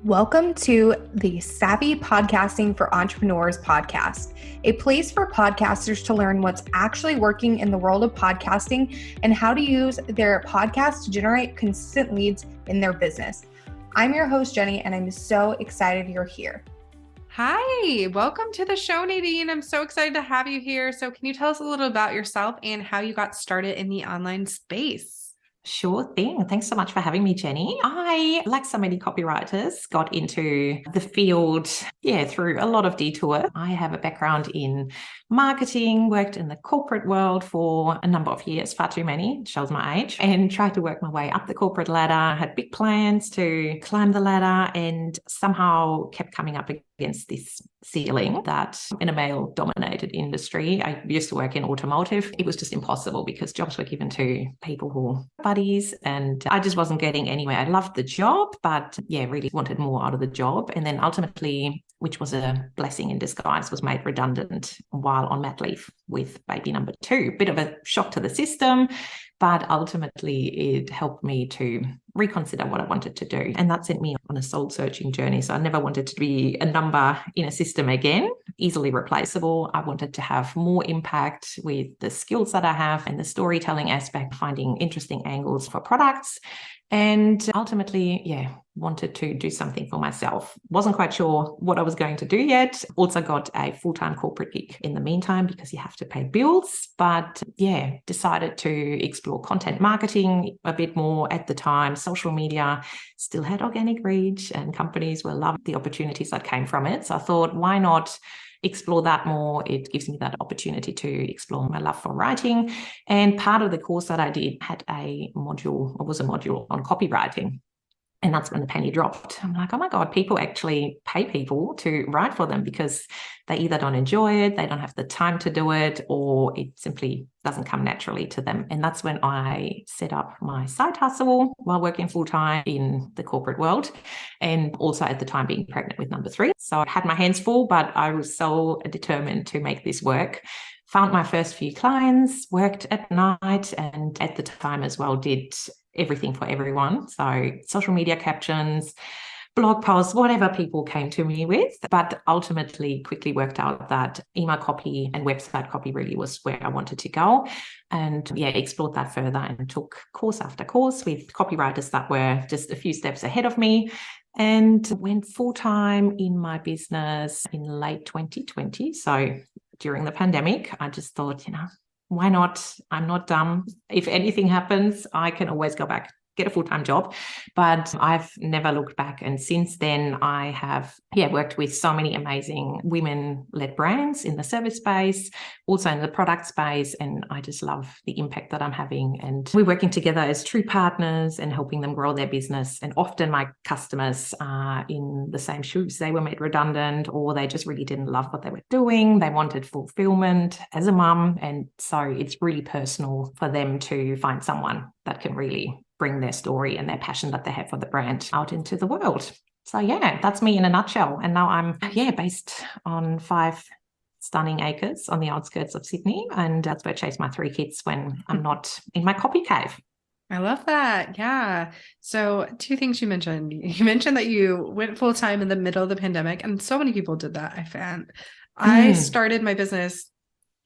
Welcome to the Savvy Podcasting for Entrepreneurs podcast, a place for podcasters to learn what's actually working in the world of podcasting and how to use their podcast to generate consistent leads in their business. I'm your host, Jenny, and I'm so excited you're here. Hi, welcome to the show, Nadine. I'm so excited to have you here. So can you tell us a little about yourself and how you got started in the online space? Sure thing. Thanks so much for having me, Jenny. I, like so many copywriters, got into the field, through a lot of detour. I have a background in marketing, worked in the corporate world for a number of years, far too many, shows my age, and tried to work my way up the corporate ladder. I had big plans to climb the ladder and somehow kept coming up against this ceiling that in a male-dominated industry, I used to work in automotive. It was just impossible because jobs were given to people who were buddies and I just wasn't getting anywhere. I loved the job, but really wanted more out of the job. And then ultimately, which was a blessing in disguise, was made redundant while on mat leave with baby number 2. Bit of a shock to the system, but ultimately it helped me to reconsider what I wanted to do. And that sent me on a soul searching journey. So I never wanted to be a number in a system again, easily replaceable. I wanted to have more impact with the skills that I have and the storytelling aspect, finding interesting angles for products. And ultimately, wanted to do something for myself. Wasn't quite sure what I was going to do yet. Also got a full-time corporate gig in the meantime because you have to pay bills. But decided to explore content marketing a bit more at the time. Social media still had organic reach and companies were loving the opportunities that came from it. So I thought, why not explore that more? It gives me that opportunity to explore my love for writing. And part of the course that I did had a module on copywriting. And that's when the penny dropped. I'm like, oh my God, people actually pay people to write for them because they either don't enjoy it, they don't have the time to do it, or it simply doesn't come naturally to them. And that's when I set up my side hustle while working full-time in the corporate world, and also at the time being pregnant with number 3. So I had my hands full, but I was so determined to make this work. Found my first few clients, worked at night, and at the time as well did everything for everyone. So social media captions, blog posts, whatever people came to me with. But ultimately quickly worked out that email copy and website copy really was where I wanted to go. And explored that further and took course after course with copywriters that were just a few steps ahead of me. And went full-time in my business in late 2020. So during the pandemic, I just thought, why not? I'm not dumb. If anything happens, I can always go back, get a full-time job. But I've never looked back. And since then, I have worked with so many amazing women-led brands in the service space, also in the product space. And I just love the impact that I'm having. And we're working together as true partners and helping them grow their business. And often my customers are in the same shoes. They were made redundant or they just really didn't love what they were doing. They wanted fulfillment as a mum. And so it's really personal for them to find someone that can really bring their story and their passion that they have for the brand out into the world. So that's me in a nutshell. And now I'm based on 5 stunning acres on the outskirts of Sydney. And that's where I chase my 3 kids when I'm not in my copy cave. I love that. Yeah. So 2 things you mentioned. You mentioned that you went full-time in the middle of the pandemic, and so many people did that, I found. I started my business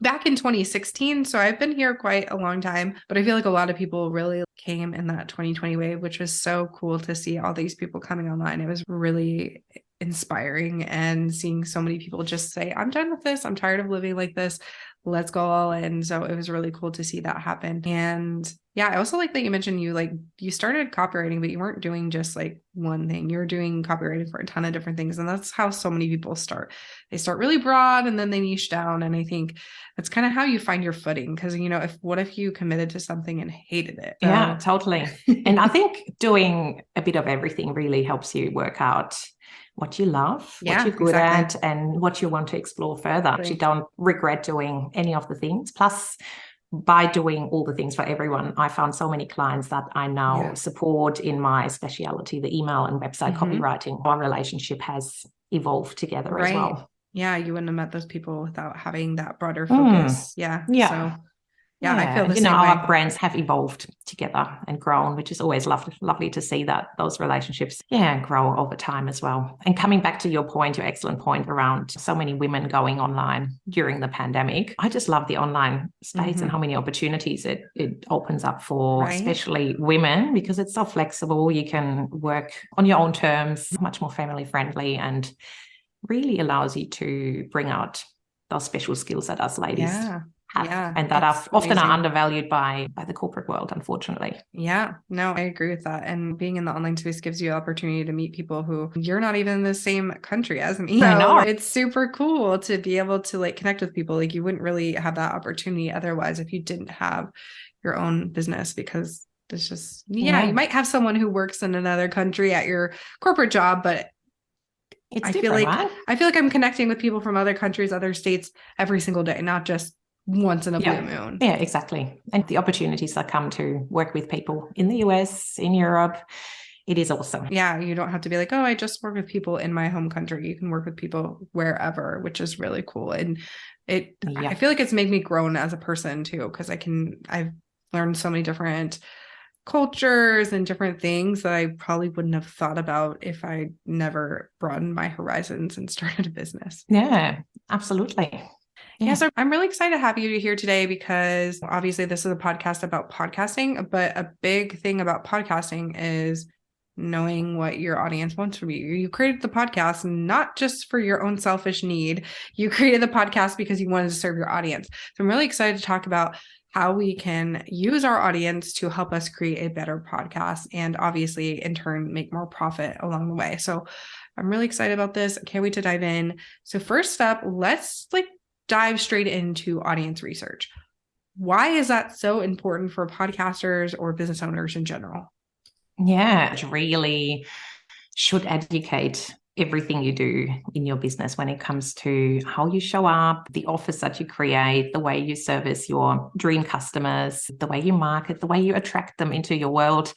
back in 2016. So I've been here quite a long time, but I feel like a lot of people really came in that 2020 wave, which was so cool to see all these people coming online. It was really inspiring, and seeing so many people just say, I'm done with this. I'm tired of living like this. Let's go all in. So it was really cool to see that happen. And I also like that you mentioned you started copywriting, but you weren't doing just like one thing. You're doing copywriting for a ton of different things. And that's how so many people start. They start really broad and then they niche down. And I think that's kind of how you find your footing. Because, what if you committed to something and hated it? Yeah, totally. And I think doing a bit of everything really helps you work out what you love, what you're good at, and what you want to explore further. You don't regret doing any of the things. Plus, by doing all the things for everyone, I found so many clients that I now support in my speciality, the email and website copywriting. Our relationship has evolved together as well. Yeah, you wouldn't have met those people without having that broader focus. Yeah. So Yeah, I feel the and, same way. our brands have evolved together and grown, which is always lovely to see that those relationships, grow over time as well. And coming back to your point, your excellent point around so many women going online during the pandemic, I just love the online space and how many opportunities it opens up for, especially women, because it's so flexible. You can work on your own terms, much more family friendly, and really allows you to bring out those special skills that us ladies have, and that are often undervalued by the corporate world, unfortunately. Yeah, no, I agree with that. And being in the online space gives you the opportunity to meet people who you're not even in the same country as me. I know. It's super cool to be able to like connect with people. Like you wouldn't really have that opportunity otherwise if you didn't have your own business, because it's just, you might have someone who works in another country at your corporate job, but I feel like I'm connecting with people from other countries, other states every single day, not just once in a blue moon. Yeah, exactly. And the opportunities that come to work with people in the US, in Europe, it is awesome. Yeah, you don't have to be like, oh, I just work with people in my home country. You can work with people wherever, which is really cool. And I feel like it's made me grown as a person too, because I've learned so many different cultures and different things that I probably wouldn't have thought about if I never broadened my horizons and started a business. Yeah, absolutely. Yeah, so I'm really excited to have you here today, because obviously this is a podcast about podcasting, but a big thing about podcasting is knowing what your audience wants from you. You created the podcast not just for your own selfish need. You created the podcast because you wanted to serve your audience. So I'm really excited to talk about how we can use our audience to help us create a better podcast, and obviously in turn make more profit along the way. So I'm really excited about this. I can't wait to dive in. So first up, let's dive straight into audience research. Why is that so important for podcasters or business owners in general? Yeah, it really should educate everything you do in your business when it comes to how you show up, the offers that you create, the way you service your dream customers, the way you market, the way you attract them into your world,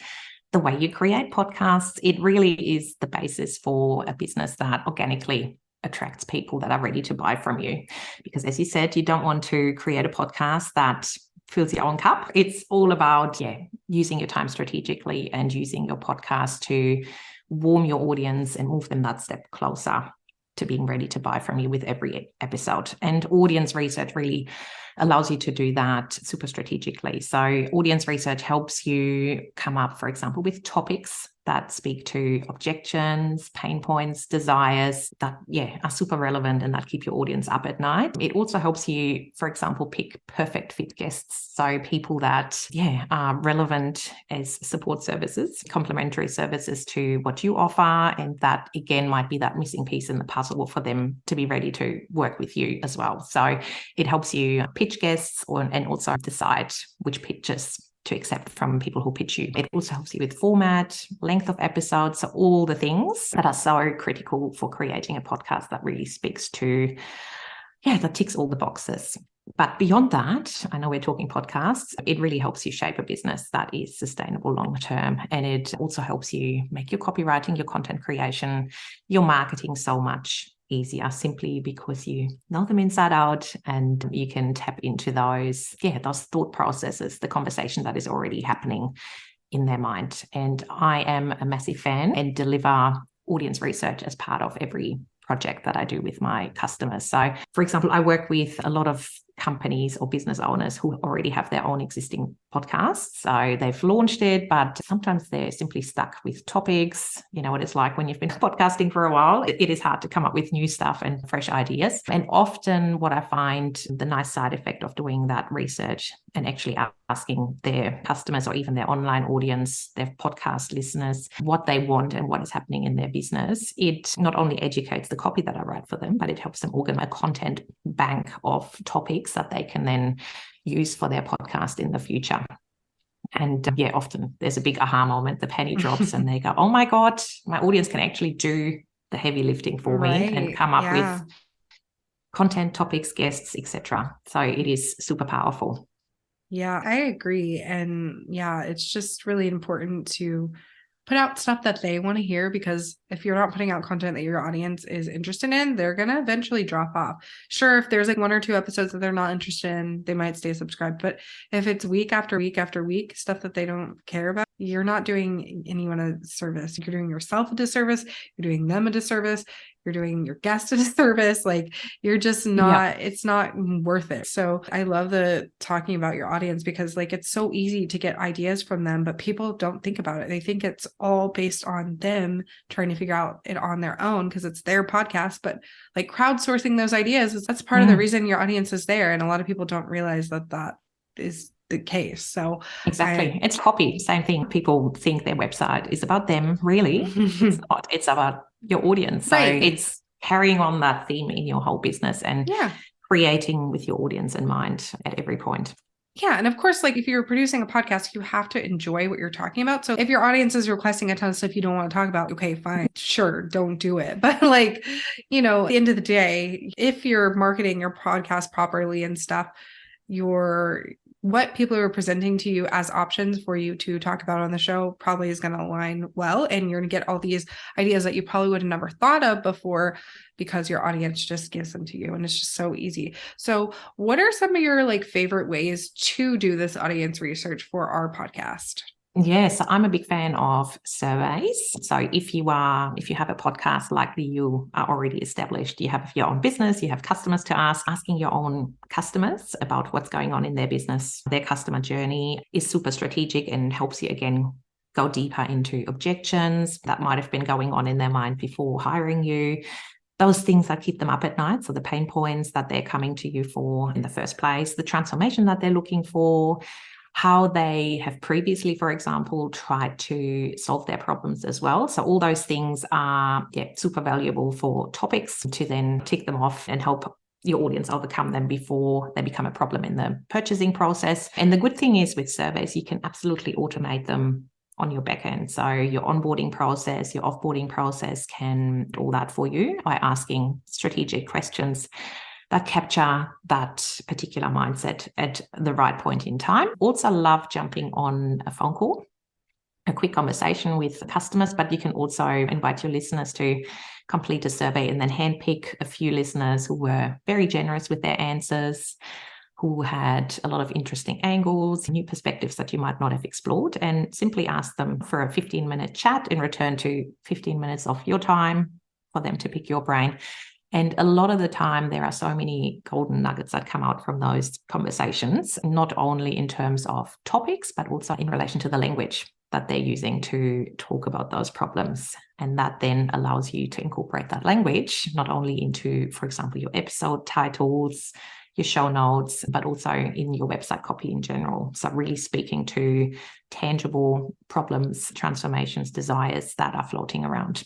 the way you create podcasts. It really is the basis for a business that organically attracts people that are ready to buy from you. Because as you said, you don't want to create a podcast that fills your own cup. It's all about using your time strategically and using your podcast to warm your audience and move them that step closer to being ready to buy from you with every episode. And audience research really allows you to do that super strategically. So audience research helps you come up, for example, with topics that speak to objections, pain points, desires that, are super relevant and that keep your audience up at night. It also helps you, for example, pick perfect fit guests. So people that, are relevant as support services, complementary services to what you offer. And that, again, might be that missing piece in the puzzle for them to be ready to work with you as well. So it helps you pitch guests and also decide which pitches to accept from people who pitch you. It also helps you with format, length of episodes, so all the things that are so critical for creating a podcast that really speaks to, that ticks all the boxes. But beyond that, I know we're talking podcasts, it really helps you shape a business that is sustainable long term. And it also helps you make your copywriting, your content creation, your marketing so much easier, simply because you know them inside out and you can tap into those thought processes, the conversation that is already happening in their mind. And I am a massive fan and deliver audience research as part of every project that I do with my customers. So, for example, I work with a lot of companies or business owners who already have their own existing podcasts. So they've launched it, but sometimes they're simply stuck with topics. You know what it's like when you've been podcasting for a while. It is hard to come up with new stuff and fresh ideas. And often what I find the nice side effect of doing that research and actually asking their customers or even their online audience, their podcast listeners, what they want and what is happening in their business, it not only educates the copy that I write for them, but it helps them organize a content bank of topics that they can then use for their podcast in the future. And often there's a big aha moment, the penny drops and they go, oh my God, my audience can actually do the heavy lifting for me and come up with content, topics, guests, etc. So it is super powerful. Yeah, I agree. And it's just really important to put out stuff that they want to hear, because if you're not putting out content that your audience is interested in, they're going to eventually drop off. Sure, if there's like 1 or 2 episodes that they're not interested in, they might stay subscribed. But if it's week after week after week, stuff that they don't care about, you're not doing anyone a service. You're doing yourself a disservice. You're doing them a disservice. You're doing your guest a disservice. Like, you're just not, it's not worth it. So I love the talking about your audience, because like, it's so easy to get ideas from them, but people don't think about it. They think it's all based on them trying to figure out it on their own because it's their podcast. But like, crowdsourcing those ideas, that's part of the reason your audience is there. And a lot of people don't realize that that is the case. So exactly. It's copy. Same thing. People think their website is about them. Really, it's not. It's about your audience. So it's carrying on that theme in your whole business and creating with your audience in mind at every point. Yeah. And of course, like if you're producing a podcast, you have to enjoy what you're talking about. So if your audience is requesting a ton of stuff you don't want to talk about, okay, fine, sure, don't do it. But like, you know, at the end of the day, if you're marketing your podcast properly and stuff, what people are presenting to you as options for you to talk about on the show probably is going to align well. And you're going to get all these ideas that you probably would have never thought of before, because your audience just gives them to you. And it's just so easy. So what are some of your like favorite ways to do this audience research for our podcast? Yeah, so I'm a big fan of surveys. So if you have a podcast, likely you are already established, you have your own business, you have customers to ask, asking your own customers about what's going on in their business, their customer journey is super strategic and helps you, again, go deeper into objections that might have been going on in their mind before hiring you. Those things that keep them up at night. So the pain points that they're coming to you for in the first place, the transformation that they're looking for, how they have previously, for example, tried to solve their problems as well. So all those things are super valuable for topics to then tick them off and help your audience overcome them before they become a problem in the purchasing process. And the good thing is with surveys, you can absolutely automate them on your back end. So your onboarding process, your offboarding process can do all that for you by asking strategic questions that capture that particular mindset at the right point in time. Also love jumping on a phone call, a quick conversation with customers, but you can also invite your listeners to complete a survey and then handpick a few listeners who were very generous with their answers, who had a lot of interesting angles, new perspectives that you might not have explored, and simply ask them for a 15-minute chat in return to 15 minutes of your time for them to pick your brain. And a lot of the time, there are so many golden nuggets that come out from those conversations, not only in terms of topics, but also in relation to the language that they're using to talk about those problems. And that then allows you to incorporate that language, not only into, for example, your episode titles, your show notes, but also in your website copy in general. So really speaking to tangible problems, transformations, desires that are floating around.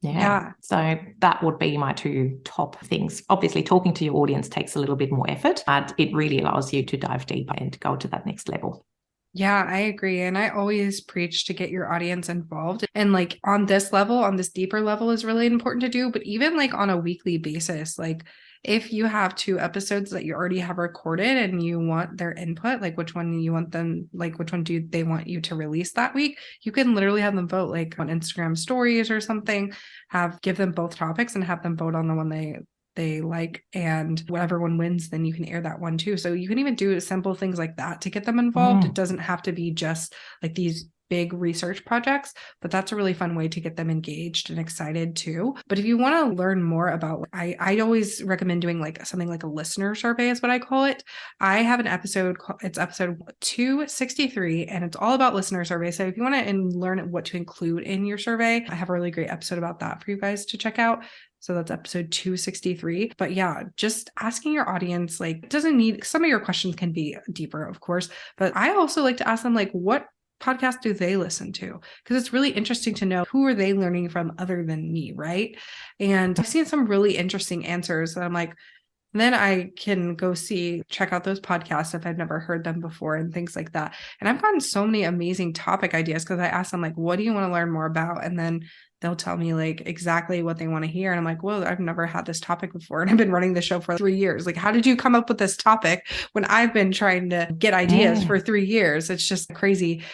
Yeah. So that would be my 2 top things. Obviously, talking to your audience takes a little bit more effort, but it really allows you to dive deeper and go to that next level. Yeah, I agree. And I always preach to get your audience involved. And like on this level, on this deeper level is really important to do. But even like on a weekly basis, like if you have 2 episodes that you already have recorded and you want their input, like which one you want them, like which one do they want you to release that week, you can literally have them vote like on Instagram stories or something, give them both topics and have them vote on the one they like, and whatever one wins, then you can air that one too. So you can even do simple things like that to get them involved. It doesn't have to be just like these big research projects, but that's a really fun way to get them engaged and excited too. But if you want to learn more about, I always recommend doing like something like a listener survey is what I call it. I have an episode, it's episode 263, and it's all about listener survey. So if you want to learn what to include in your survey, I have a really great episode about that for you guys to check out. So that's episode 263. But yeah, just asking your audience, like, doesn't need, some of your questions can be deeper, of course, but I also like to ask them, like, what podcast do they listen to? Because it's really interesting to know who are they learning from other than me, right? And I've seen some really interesting answers that I'm like, And then I can go check out those podcasts if I've never heard them before and things like that. And I've gotten so many amazing topic ideas because I ask them like, what do you want to learn more about? And then they'll tell me like exactly what they want to hear. And I'm like, well, I've never had this topic before. And I've been running the show for 3 years. Like, how did you come up with this topic when I've been trying to get ideas for 3 years? It's just crazy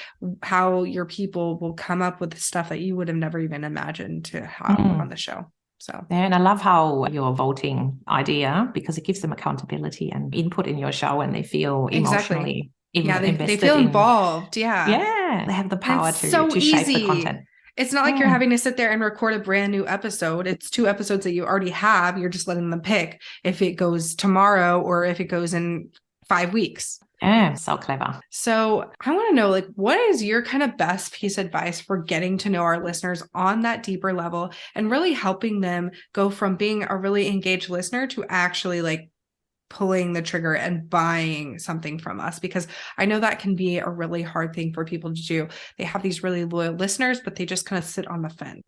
how your people will come up with the stuff that you would have never even imagined to have on the show. So, and I love how you're voting idea because it gives them accountability and input in your show, and they feel emotionally invested. They feel involved. Yeah, they have the power to shape the content. It's not like you're having to sit there and record a brand new episode. It's 2 episodes that you already have. You're just letting them pick if it goes tomorrow or if it goes in 5 weeks. Yeah, so clever. So I want to know, like, what is your kind of best piece of advice for getting to know our listeners on that deeper level and really helping them go from being a really engaged listener to actually like pulling the trigger and buying something from us? Because I know that can be a really hard thing for people to do. They have these really loyal listeners, but they just kind of sit on the fence.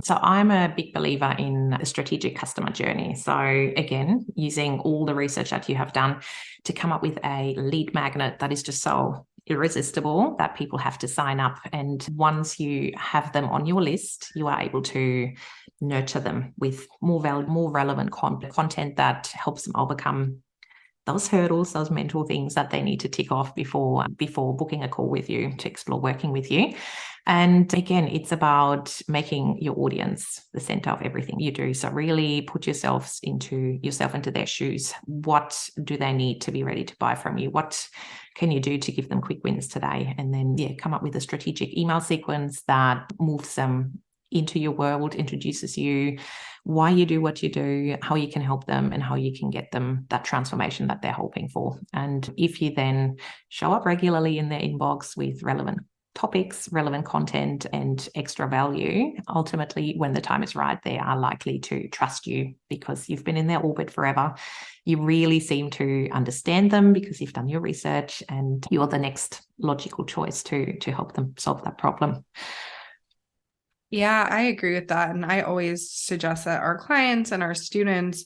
So I'm a big believer in a strategic customer journey. So again, using all the research that you have done to come up with a lead magnet that is just so irresistible that people have to sign up. And once you have them on your list, you are able to nurture them with more relevant content that helps them overcome those hurdles, those mental things that they need to tick off before booking a call with you to explore working with you. And again, it's about making your audience the center of everything you do. So really put yourself into their shoes. What do they need to be ready to buy from you? What can you do to give them quick wins today? And then, come up with a strategic email sequence that moves them into your world, introduces you, why you do what you do, how you can help them, and how you can get them that transformation that they're hoping for. And if you then show up regularly in their inbox with relevant topics, relevant content, and extra value, ultimately, when the time is right, they are likely to trust you because you've been in their orbit forever. You really seem to understand them because you've done your research and you're the next logical choice to help them solve that problem. Yeah, I agree with that. And I always suggest that our clients and our students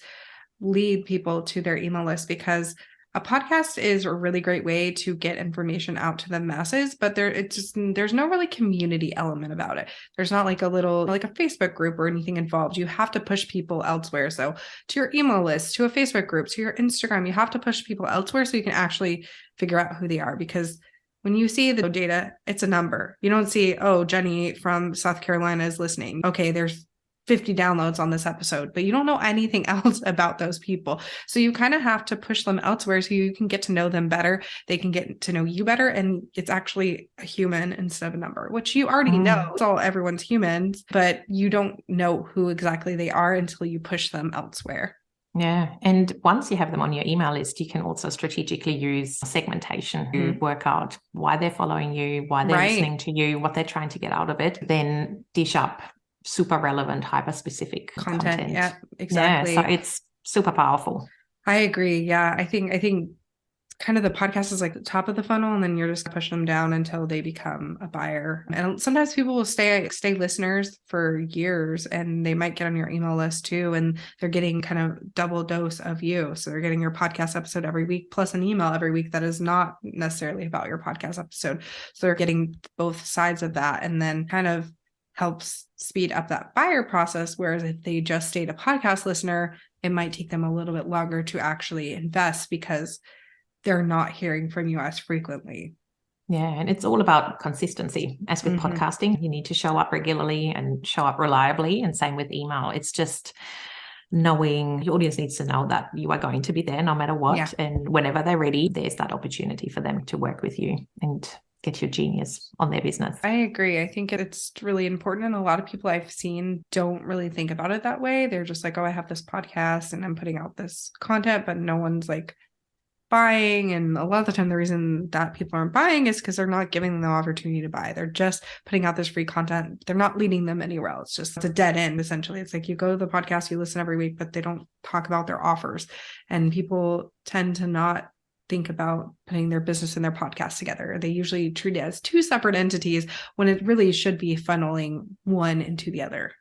lead people to their email list because a podcast is a really great way to get information out to the masses, but there's no really community element about it. There's not like a Facebook group or anything involved. You have to push people elsewhere. So to your email list, to a Facebook group, to your Instagram, you have to push people elsewhere so you can actually figure out who they are, because when you see the data, it's a number. You don't see, oh, Jenny from South Carolina is listening. Okay, there's 50 downloads on this episode, but you don't know anything else about those people. So you kind of have to push them elsewhere so you can get to know them better. They can get to know you better. And it's actually a human instead of a number, which you already know. It's all everyone's humans, but you don't know who exactly they are until you push them elsewhere. Yeah. And once you have them on your email list, you can also strategically use segmentation to work out why they're following you, why they're listening to you, what they're trying to get out of it, then dish up super relevant, hyper-specific content. Yeah, exactly. Yeah, so it's super powerful. I agree. Yeah. I think kind of the podcast is like the top of the funnel, and then you're just pushing them down until they become a buyer. And sometimes people will stay listeners for years, and they might get on your email list too, and they're getting kind of double dose of you. So they're getting your podcast episode every week plus an email every week that is not necessarily about your podcast episode. So they're getting both sides of that, and then kind of helps speed up that buyer process. Whereas if they just stayed a podcast listener, it might take them a little bit longer to actually invest because they're not hearing from you as frequently. Yeah. And it's all about consistency. As with podcasting, you need to show up regularly and show up reliably. And same with email. It's just knowing your audience needs to know that you are going to be there no matter what. Yeah. And whenever they're ready, there's that opportunity for them to work with you and get your genius on their business. I agree. I think it's really important. And a lot of people I've seen don't really think about it that way. They're just like, oh, I have this podcast and I'm putting out this content, but no one's like buying. And a lot of the time, the reason that people aren't buying is because they're not giving them the opportunity to buy. They're just putting out this free content. They're not leading them anywhere else. It's a dead end, essentially. It's like you go to the podcast, you listen every week, but they don't talk about their offers. And people tend to not think about putting their business and their podcast together. They usually treat it as 2 separate entities when it really should be funneling one into the other.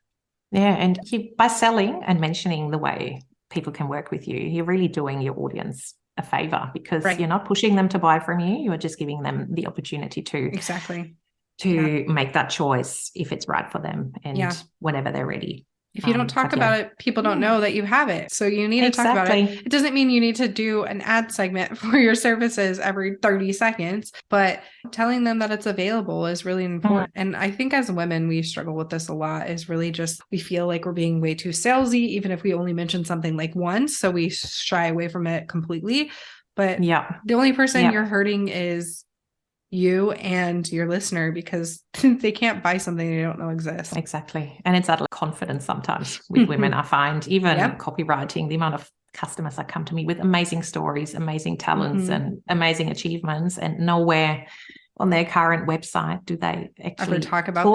Yeah. And by selling and mentioning the way people can work with you, you're really doing your audience a favor, because Right. you're not pushing them to buy from you. You're just giving them the opportunity to make that choice if it's right for them and whenever they're ready. If you don't talk about it, people don't know that you have it. So you need to talk about it. It doesn't mean you need to do an ad segment for your services every 30 seconds, but telling them that it's available is really important. And I think as women, we struggle with this a lot, is really just, we feel like we're being way too salesy, even if we only mention something like once. So we shy away from it completely. But the only person you're hurting is you and your listener, because they can't buy something they don't know exists. Exactly. And it's that confidence sometimes with women. I find even copywriting, the amount of customers that come to me with amazing stories, amazing talents and amazing achievements, and nowhere on their current website do they actually ever talk about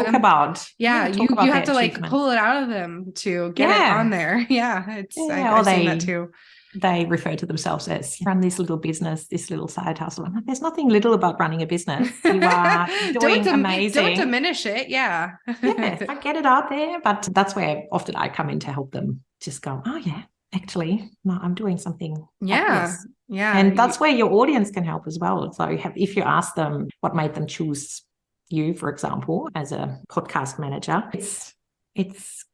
you have to like pull it out of them to get it on there. I've seen that too. They refer to themselves as run this little business, this little side hustle. I'm like, there's nothing little about running a business. You are doing amazing. Don't diminish it. Yeah, I get it out there. But that's where often I come in to help them just go, oh yeah, actually, no, I'm doing something. Yeah. And that's where your audience can help as well. So if you ask them what made them choose you, for example, as a podcast manager, it's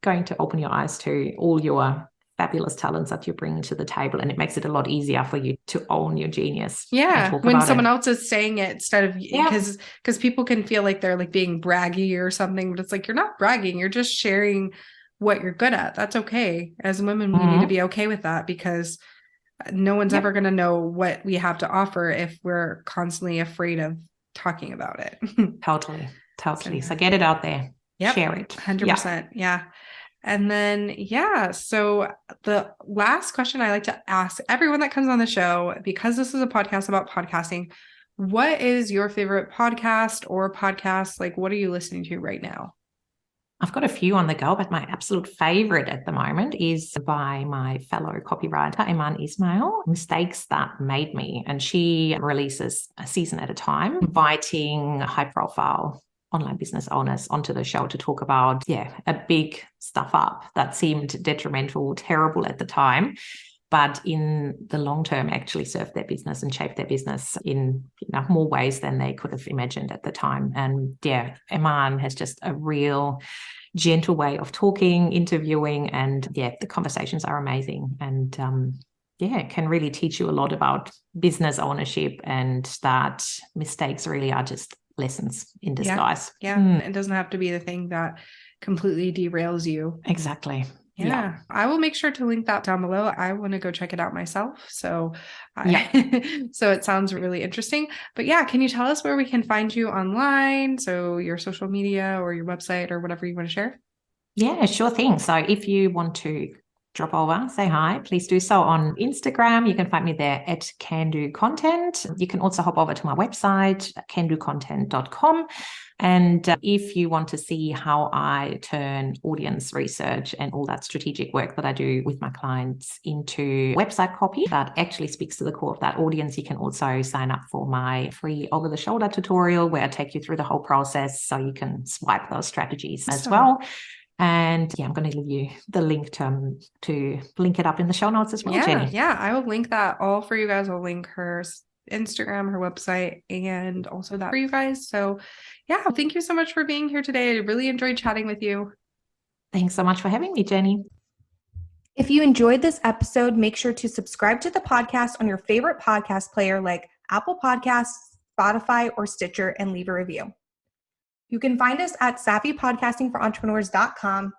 going to open your eyes to all your fabulous talents that you're bringing to the table, and it makes it a lot easier for you to own your genius. When someone else is saying it instead of because people can feel like they're like being braggy or something, but it's like, you're not bragging, you're just sharing what you're good at. That's okay. As women, we need to be okay with that, because no one's ever going to know what we have to offer if we're constantly afraid of talking about it. Totally. So get it out there. Share it. 100%. Yeah. And then, so the last question I like to ask everyone that comes on the show, because this is a podcast about podcasting, what is your favorite podcast or podcast? Like, what are you listening to right now? I've got a few on the go, but my absolute favorite at the moment is by my fellow copywriter, Iman Ismail, Mistakes That Made Me. And she releases a season at a time, inviting high-profile online business owners onto the show to talk about, a big stuff up that seemed detrimental, terrible at the time, but in the long term actually served their business and shaped their business in more ways than they could have imagined at the time. And Iman has just a real gentle way of talking, interviewing, and the conversations are amazing. And it can really teach you a lot about business ownership, and that mistakes really are just lessons in disguise. It doesn't have to be the thing that completely derails you. Exactly. I will make sure to link that down below. I want to go check it out myself. So so it sounds really interesting. But can you tell us where we can find you online? So your social media or your website or whatever you want to share? Yeah, sure thing. So if you want to drop over, say hi, please do so on Instagram. You can find me there at Can Do Content. You can also hop over to my website, candocontent.com. And if you want to see how I turn audience research and all that strategic work that I do with my clients into website copy that actually speaks to the core of that audience, you can also sign up for my free over-the-shoulder tutorial where I take you through the whole process so you can swipe those strategies as well. And I'm going to leave you the link to link it up in the show notes as well, Jenny. Yeah, I will link that all for you guys. I'll link her Instagram, her website, and also that for you guys. So thank you so much for being here today. I really enjoyed chatting with you. Thanks so much for having me, Jenny. If you enjoyed this episode, make sure to subscribe to the podcast on your favorite podcast player like Apple Podcasts, Spotify, or Stitcher, and leave a review. You can find us at savvypodcastingforentrepreneurs.com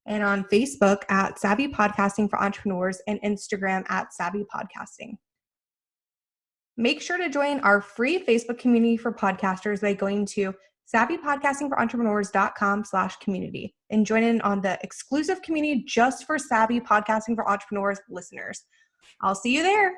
and on Facebook at Savvy Podcasting for Entrepreneurs and Instagram at Savvy Podcasting. Make sure to join our free Facebook community for podcasters by going to savvypodcastingforentrepreneurs.com/community and join in on the exclusive community just for Savvy Podcasting for Entrepreneurs listeners. I'll see you there.